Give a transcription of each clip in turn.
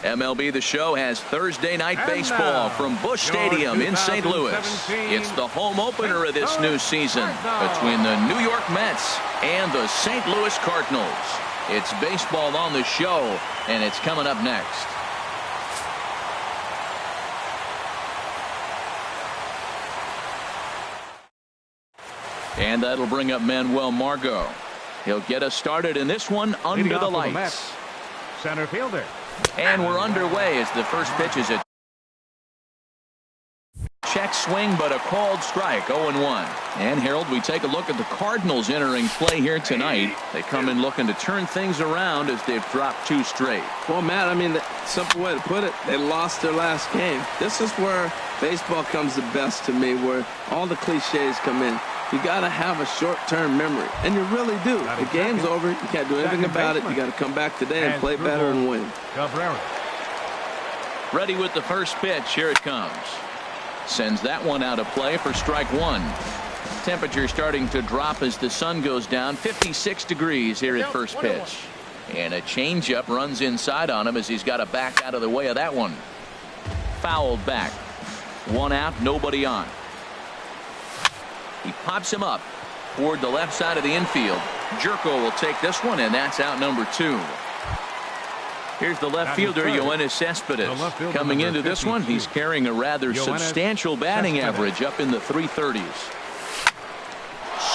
MLB The Show has Thursday night baseball from Busch Stadium in St. Louis. It's the home opener of this new season between the New York Mets and the St. Louis Cardinals. It's baseball on the show, and it's coming up next. And that'll bring up Manuel Margot. He'll get us started in this one under the lights. Center fielder. And we're underway as the first pitch is a check swing, but a called strike. 0-1. And Harold, we take a look at the Cardinals entering play here tonight. They come in looking to turn things around as they've dropped 2 straight. Well, Matt, I mean, the simple way to put it, they lost their last game. This is where baseball comes the best to me, where all the cliches come in. You got to have a short-term memory, and you really do. The game's over. You can't do anything about it. You got to come back today and play better and win. Cabrera. Ready with the first pitch. Here it comes. Sends that one out of play for strike 1. Temperature starting to drop as the sun goes down. 56 degrees here at first pitch. And a changeup runs inside on him as he's got to back out of the way of that one. Fouled back. 1 out, nobody on. He pops him up toward the left side of the infield. Jerko will take this one, and that's out number 2. Here's the left fielder, Yoenis Cespedes. Coming into this one, he's carrying a rather substantial batting average up in the 330s.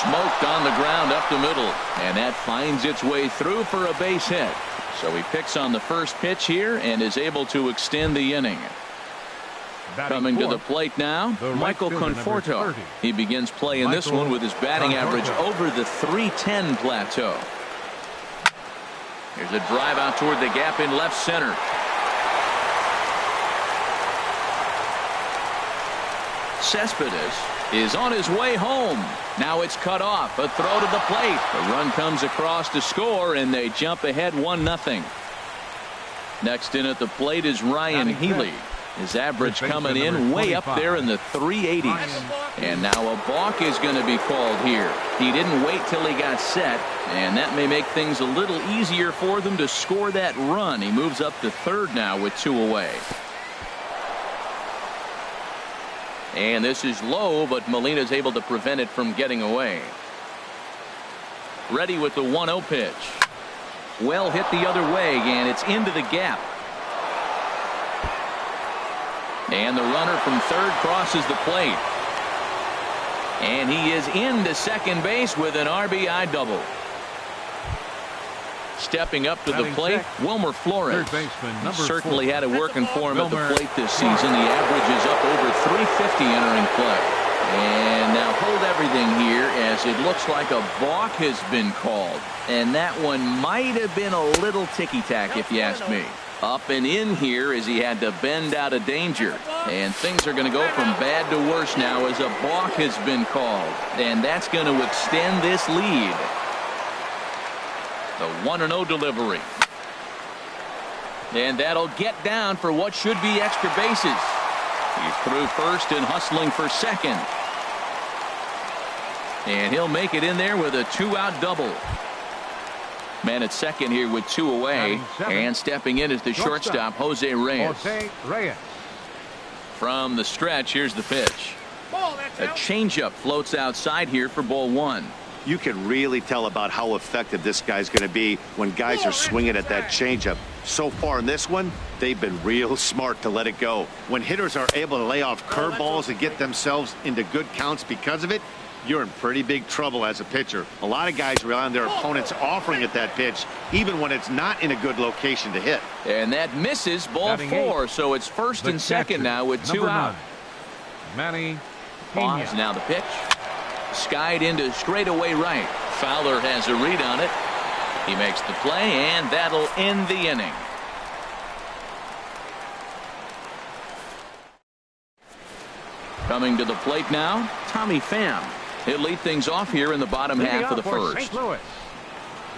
Smoked on the ground up the middle, and that finds its way through for a base hit. So he picks on the first pitch here and is able to extend the inning. Coming to the plate now, Michael Conforto. He begins play in this one with his batting average over the 310 plateau. Here's a drive out toward the gap in left center. Cespedes is on his way home. Now it's cut off. A throw to the plate. The run comes across to score, and they jump ahead 1-0. Next in at the plate is Ryan Healy. His average coming in way up there in the 380s. And now a balk is going to be called here. He didn't wait till he got set, and that may make things a little easier for them to score that run. He moves up to third now with 2 away. And this is low, but Molina's able to prevent it from getting away. Ready with the 1-0 pitch. Well hit the other way, and it's into the gap. And the runner from third crosses the plate. And he is into second base with an RBI double. Stepping up to the plate, Wilmer Flores. Certainly had it working for him at the plate this season. The average is up over 350 entering play. And now hold everything here as it looks like a balk has been called. And that one might have been a little ticky-tack if you ask me. Up and in here as he had to bend out of danger. And things are going to go from bad to worse now as a balk has been called. And that's going to extend this lead. The 1-0 delivery. And that'll get down for what should be extra bases. He's through first and hustling for second. And he'll make it in there with a 2-out double. Man at second here with 2 away, and stepping in is the shortstop, Jose Reyes. From the stretch, here's the pitch. A changeup floats outside here for ball 1. You can really tell about how effective this guy's going to be when guys are swinging at that changeup. So far in this one, they've been real smart to let it go. When hitters are able to lay off curveballs and get themselves into good counts because of it, you're in pretty big trouble as a pitcher. A lot of guys rely on their opponents offering at that pitch, even when it's not in a good location to hit. And that misses ball 4, so it's first and second now with 2 out. Manny Pause now the pitch. Skied into straightaway right. Fowler has a read on it. He makes the play, and that'll end the inning. Coming to the plate now, Tommy Pham. He'll lead things off here in the bottom half of the first. St. Louis.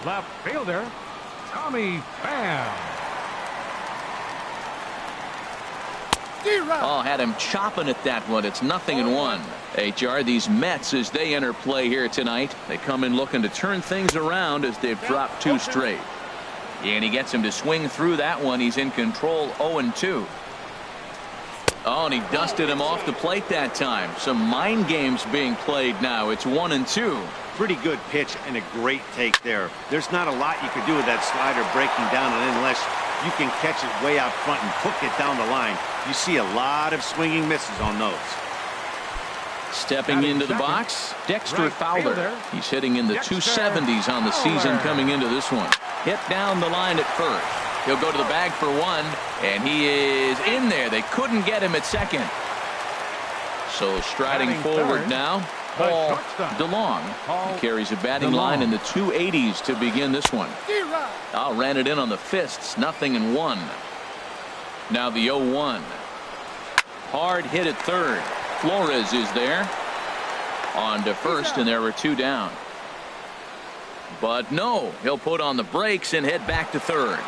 Left fielder, Tommy Pham. Oh, had him chopping at that one. It's 0-1. HR, these Mets, as they enter play here tonight, they come in looking to turn things around as they've dropped 2 straight. And he gets him to swing through that one. He's in control, 0-2. Oh, and he dusted him off the plate that time. Some mind games being played now. It's 1-2. Pretty good pitch and a great take there. There's not a lot you could do with that slider breaking down unless you can catch it way out front and hook it down the line. You see a lot of swinging misses on those. Stepping into the box, Dexter Fowler. He's hitting in the 270s on the season coming into this one. Hit down the line at first. He'll go to the bag for one, and he is in there. They couldn't get him at second. So striding forward now, Paul DeLong. He carries a batting line in the 280s to begin this one. Ran it in on the fists, 0-1. Now the 0-1. Hard hit at third. Flores is there. On to first, and there are 2 down. But no, he'll put on the brakes and head back to third.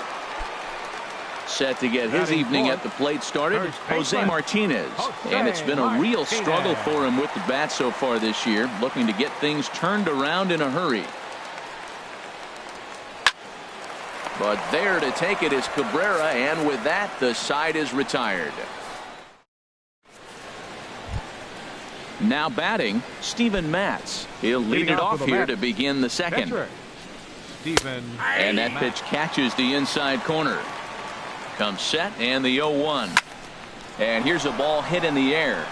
Set to get his evening at the plate started, Jose Martinez. And it's been a real struggle for him with the bat so far this year, looking to get things turned around in a hurry. But there to take it is Cabrera, and with that, the side is retired. Now batting, Steven Matz. He'll lead it off here to begin the second. And that pitch catches the inside corner. Comes set, and the 0-1. And here's a ball hit in the air.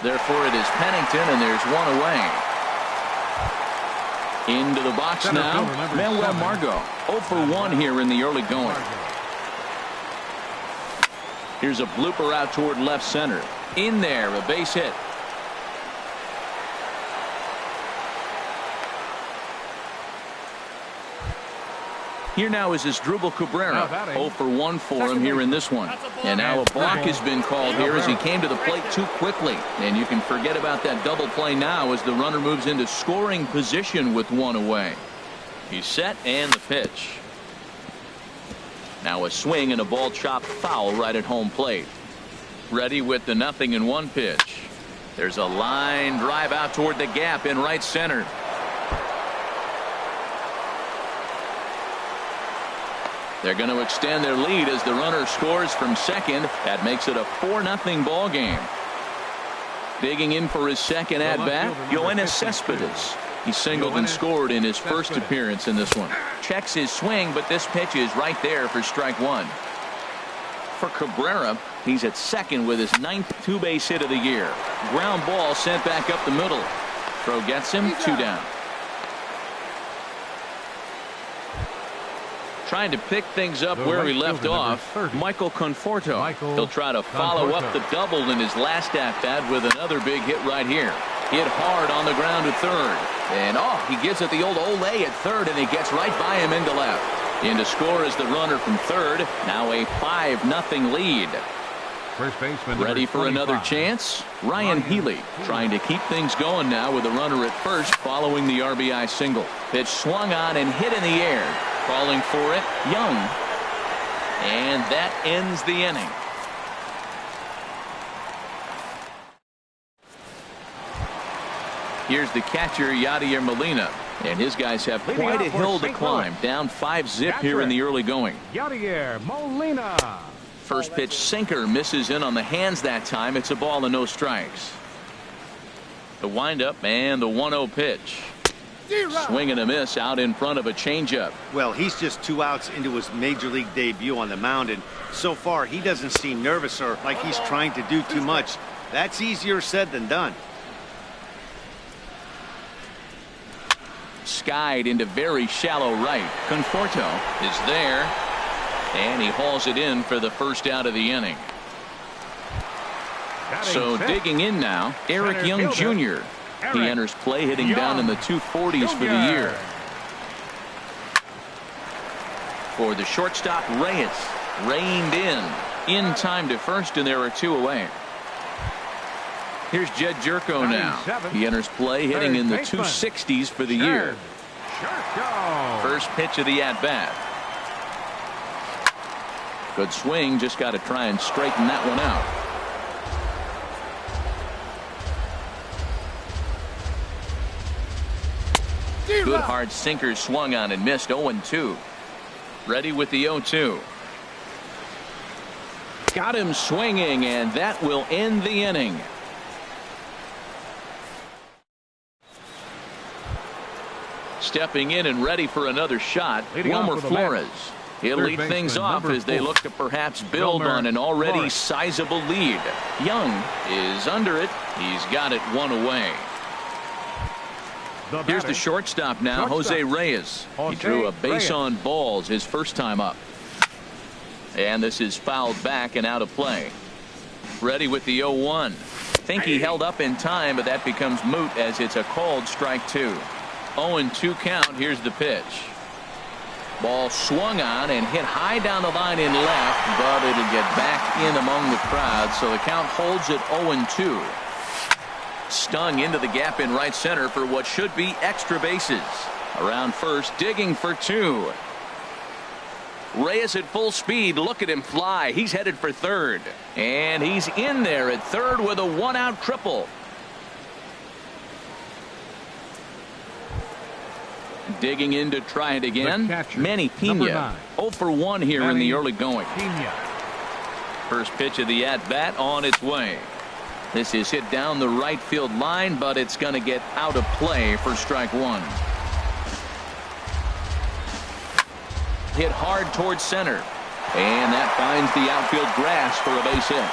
Therefore, it is Pennington, and there's one away. Into the box now, Manuel Margot. 0 for 1 here in the early going. Here's a blooper out toward left center. In there, a base hit. Here now is Asdrubal Cabrera. 0 for 1 for him here in this one. And now a block has been called here as he came to the plate too quickly. And you can forget about that double play now as the runner moves into scoring position with 1 away. He's set, and the pitch. Now a swing and a ball chopped foul right at home plate. Ready with the 0-1 pitch. There's a line drive out toward the gap in right center. They're going to extend their lead as the runner scores from second. That makes it a 4-0 ball game. Digging in for his second at bat, Yoenis Cespedes. He singled and scored in his first appearance in this one. Checks his swing, but this pitch is right there for strike 1. For Cabrera, he's at second with his 9th 2-base hit of the year. Ground ball sent back up the middle. Throw gets him, 2 down. Trying to pick things up where he left off, Michael Conforto. He'll try to follow up the double in his last at-bat with another big hit right here. Hit hard on the ground at third. And he gives it the old Olay at third, and he gets right by him into left. In to score is the runner from third. Now a 5-0 lead. First baseman ready for another chance. Ryan Healy trying to keep things going now with a runner at first following the RBI single. Pitch swung on and hit in the air. Calling for it, Young. And that ends the inning. Here's the catcher, Yadier Molina. And his guys have quite a hill to climb. Down 5-0 here in the early going. Yadier Molina. First pitch sinker misses in on the hands that time. It's a ball and no strikes. The windup and the 1-0 pitch. Swing and a miss out in front of a changeup. Well, he's just 2 outs into his major league debut on the mound, and so far he doesn't seem nervous or like he's trying to do too much. That's easier said than done. Skied into very shallow right. Conforto is there, and he hauls it in for the first out of the inning. So digging in now, Eric Young Jr. He enters play hitting down in the 240s for the year. For the shortstop, Reyes reined in time to first, and there are 2 away. Here's Jed Jerko now. He enters play hitting in the 260s for the year. First pitch of the at-bat. Good swing, just got to try and straighten that one out. Good hard sinker swung on and missed. 0-2. Ready with the 0-2. Got him swinging, and that will end the inning. Stepping in and ready for another shot, Wilmer Flores. He'll lead things off as they look to perhaps build on an already sizable lead. Young is under it. He's got it one away. Here's the shortstop now, Jose Reyes. He drew a base on balls his first time up. And this is fouled back and out of play. Ready with the 0-1. Think he held up in time, but that becomes moot as it's a called strike 2. 0-2 count. Here's the pitch. Ball swung on and hit high down the line in left, but it'll get back in among the crowd, so the count holds at 0-2. Stung into the gap in right center for what should be extra bases. Around first, digging for 2. Reyes at full speed. Look at him fly. He's headed for third. And he's in there at third with a one-out triple. Digging in to try it again. Manny Pena. 0 for 1 here in the early going. First pitch of the at-bat on its way. This is hit down the right field line, but it's going to get out of play for strike 1. Hit hard towards center. And that finds the outfield grass for a base hit.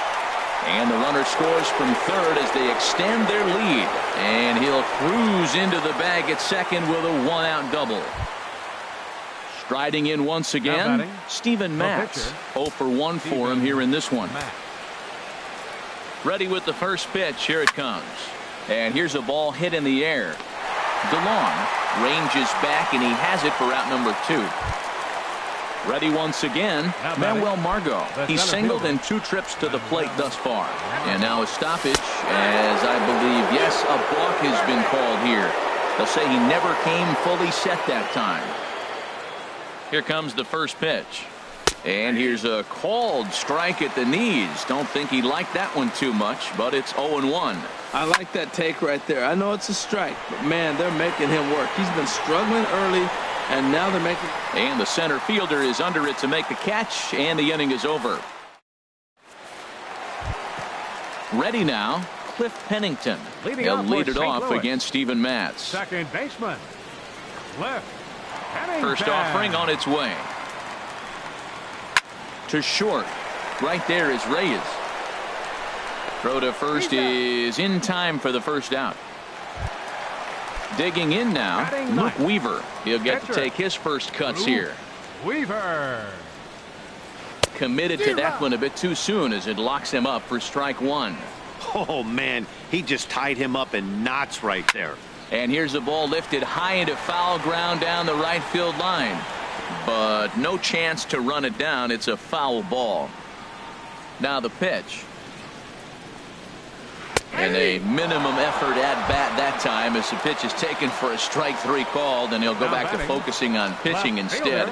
And the runner scores from third as they extend their lead. And he'll cruise into the bag at second with a one-out double. Striding in once again, Steven Matz. 0 for 1 for him here in this one. Ready with the first pitch. Here it comes. And here's a ball hit in the air. DeLong ranges back, and he has it for out number 2. Ready once again, Manuel Margot. He's singled in 2 trips to the plate thus far. And now a stoppage as I believe, yes, a balk has been called here. They'll say he never came fully set that time. Here comes the first pitch. And here's a called strike at the knees. Don't think he liked that one too much, but it's 0-1. I like that take right there. I know it's a strike, but man, they're making him work. He's been struggling early, and now they're making. And the center fielder is under it to make the catch, and the inning is over. Ready now, Cliff Pennington. He'll lead it off against Steven Matz. Second baseman, Cliff Pennington. First offering on its way. To short. Right there is Reyes. Throw to first is in time for the first out. Digging in now, Luke Weaver. He'll get to take his first cuts here. Weaver. Committed to that one a bit too soon as it locks him up for strike 1. Oh, man, he just tied him up in knots right there. And here's the ball lifted high into foul ground down the right field line. But no chance to run it down. It's a foul ball. Now the pitch. And a minimum effort at bat that time as the pitch is taken for a strike 3 called, and he'll go back to focusing on pitching instead.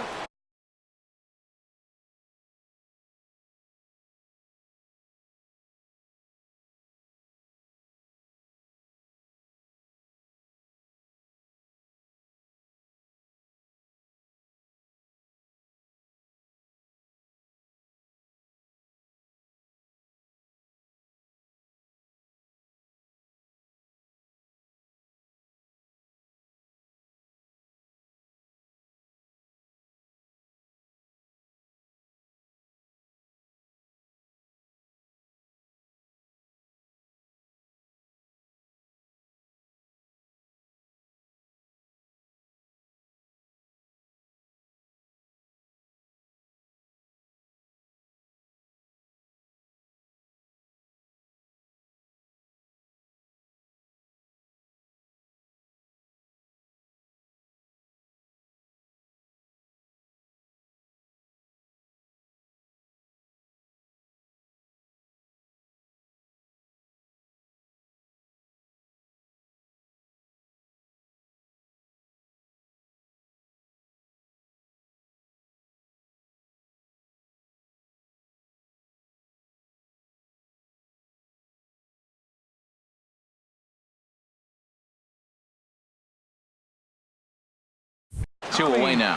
Two away now.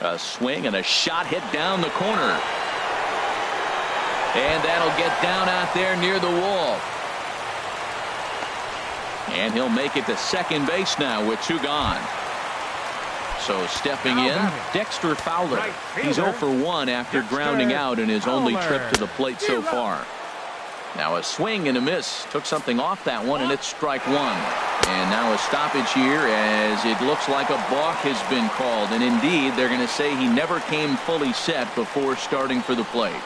A swing and a shot hit down the corner. And that'll get down out there near the wall. And he'll make it to second base now with 2 gone. So stepping in, Dexter Fowler. He's 0 for 1 after grounding out in his only trip to the plate so far. Now a swing and a miss. Took something off that one, and it's strike 1. And now a stoppage here as it looks like a balk has been called. And indeed, they're going to say he never came fully set before starting for the plate.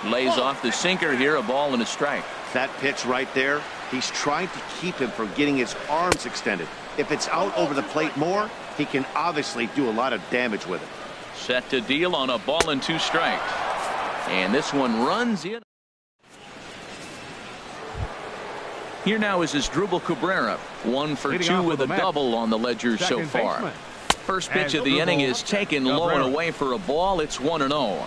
Lays off the sinker here, a ball and a strike. That pitch right there, he's trying to keep him from getting his arms extended. If it's out over the plate more, he can obviously do a lot of damage with it. Set to deal on a ball and 2 strikes. And this one runs in. Here now is Asdrubal Cabrera. 1 for 2 with a double on the ledger so far. First pitch of the inning is taken low and away for a ball. It's 1-0.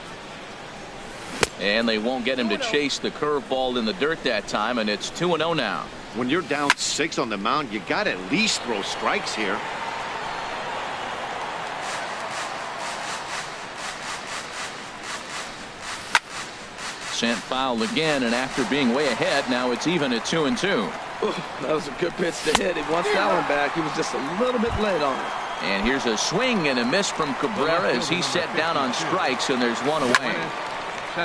And they won't get him to chase the curveball in the dirt that time, and it's 2-0 now. When you're down 6 on the mound, you got to at least throw strikes here. Sent foul again, and after being way ahead, now it's even at 2-2. That was a good pitch to hit. He wants that one back. He was just a little bit late on it. And here's a swing and a miss from Cabrera as he set down on strikes, and there's 1 away.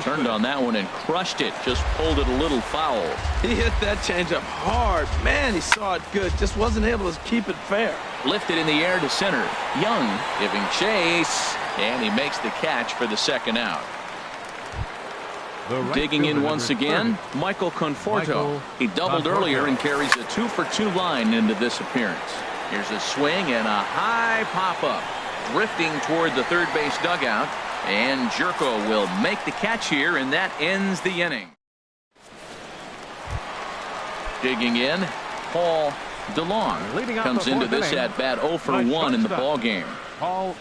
Turned on that one and crushed it. Just pulled it a little foul. He hit that changeup hard. Man, he saw it good. Just wasn't able to keep it fair. Lifted in the air to center. Young giving chase, and he makes the catch for the second out. Digging in once again, Michael Conforto. He doubled earlier and carries a 2 for 2 line into this appearance. Here's a swing and a high pop-up. Drifting toward the third base dugout. And Jerko will make the catch here, and that ends the inning. Digging in, Paul DeLong comes into this at bat 0 for 1 in the ball game. Paul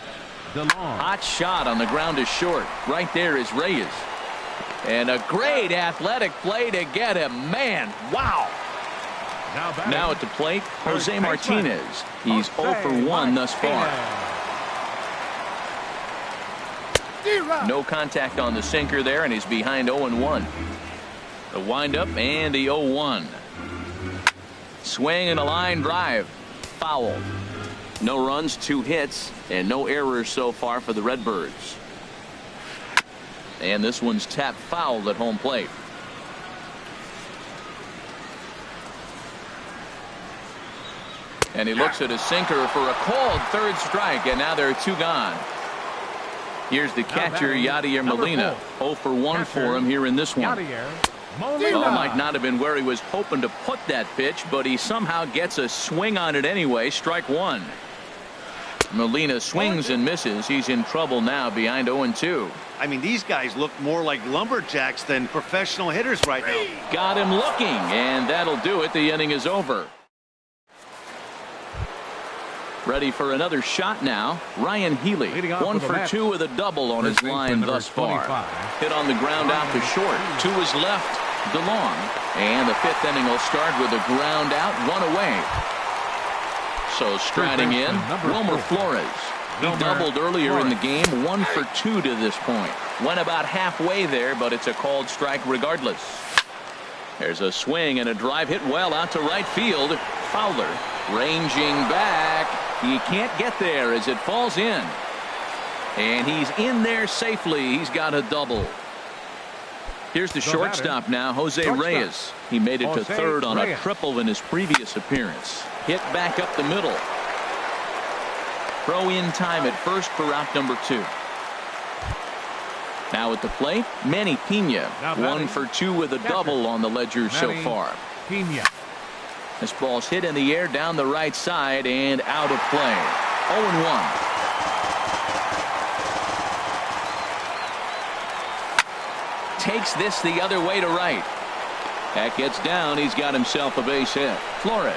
DeLong. Hot shot on the ground is short. Right there is Reyes. And a great athletic play to get him. Man, wow. Now at the plate, Jose Martinez. He's 0 for 1 thus far. No contact on the sinker there, and he's behind 0-1. The windup and the 0-1. Swing and a line drive. Foul. No runs, 2 hits, and no errors so far for the Redbirds. And this one's tapped foul at home plate. And he looks at a sinker for a called third strike, and now there are 2 gone. Here's the catcher, Yadier Molina. 0 for 1 for him here in this one. Oh, might not have been where he was hoping to put that pitch, but he somehow gets a swing on it anyway. Strike 1. Molina swings and misses. He's in trouble now behind 0-2. I mean, these guys look more like lumberjacks than professional hitters right now. Got him looking, and that'll do it. The inning is over. Ready for another shot now. Ryan Healy, 1 for 2 with a double on his line thus far. Hit on the ground out to short. To his left, DeLong. And the 5th inning will start with a ground out, 1 away. So striding in, Wilmer Flores. He doubled earlier in the game, 1 for 2 to this point. Went about halfway there, but it's a called strike regardless. There's a swing and a drive hit well out to right field. Fowler ranging back. He can't get there as it falls in. And he's in there safely. He's got a double. Here's the shortstop now, Jose Reyes. He made it to third on a triple in his previous appearance. Hit back up the middle. Throw in time at first for out number 2. Now at the plate, Manny Pena. 1 for 2 with a double on the ledger so far. This ball's hit in the air down the right side and out of play. 0-1. Takes this the other way to right. That gets down. He's got himself a base hit. Flores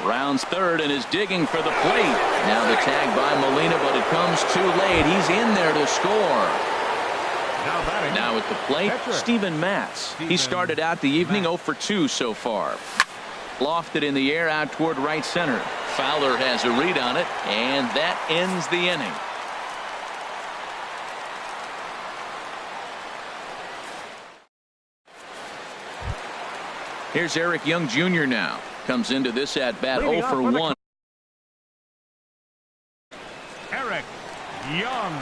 rounds third and is digging for the plate. Now the tag by Molina, but it comes too late. He's in there to score. Now at the plate, Steven Matz. He started out the evening 0 for 2 so far. Lofted in the air out toward right center. Fowler has a read on it, and that ends the inning. Here's Eric Young Jr. now. Comes into this at bat 0 for 1. Eric Young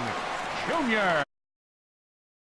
Jr.